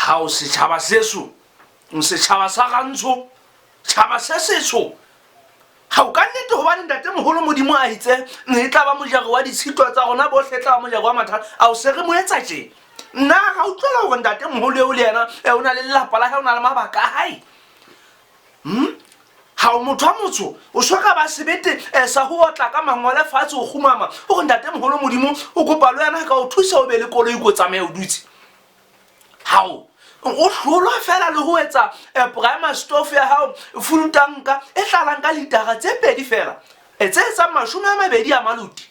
ha o setjhaba seso setjhaba sa gantsho tjhaba se setso ha o ka nnete hobane ntatemoholo modimo a itse e tla ba mojaro wa ditshitwa tsa rona bohle tla ba mojaro wa mathata a o se re mo etsa tje nna ga o tlwela gore ntatemoholo eo le yena o na le lelapa la hae o na le mabaka a hae ha o motho a motsho o soka ba sebete sa ho otla ka mangwele fatshe o khumama o re ntatemoholo modimo o kopa le yena ka o thusa o be le koloi go tsamaya o dutse hao o hlolwa fela le ho etsa primary stove ya hao fultanka e hlalang ka litara tse pedi fela tse tsa 20 a maluti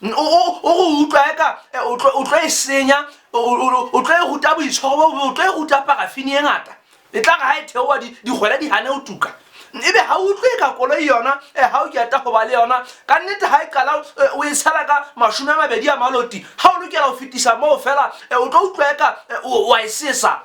o go utlwa eka o tlo e senya o tlo e ruta boitshwaro o tlo e ruta parafini e ngata e tla ga ha e theowa di gwela di hane o tuka ebe ha o utlwe ka koloi yona ha o keta go ba le yona ka nnete ha e kala o e sala ka 20 a maloti ha o lokela o fetisa mo fela o tlo utlwa eka wa e sesa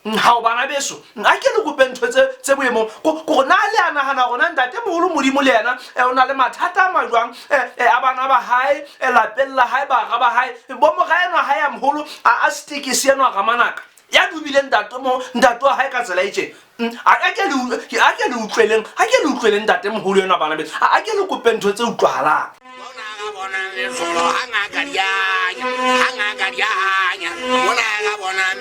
ha o bana beso a ke le kopentho tse boemo go na le ana hana gona ntatemoholo modimo le yena o na le mathata a majwang a bana ba hae lapeng la hae ba ga ba hae bo mo ga ena hae a moholo a sticky se eno ga manaka ya dubile ntato hae ka tsela itse a ke le utlweleng ntatemoholo yena bana beso a ke le kopentho tse utlwahalang Bona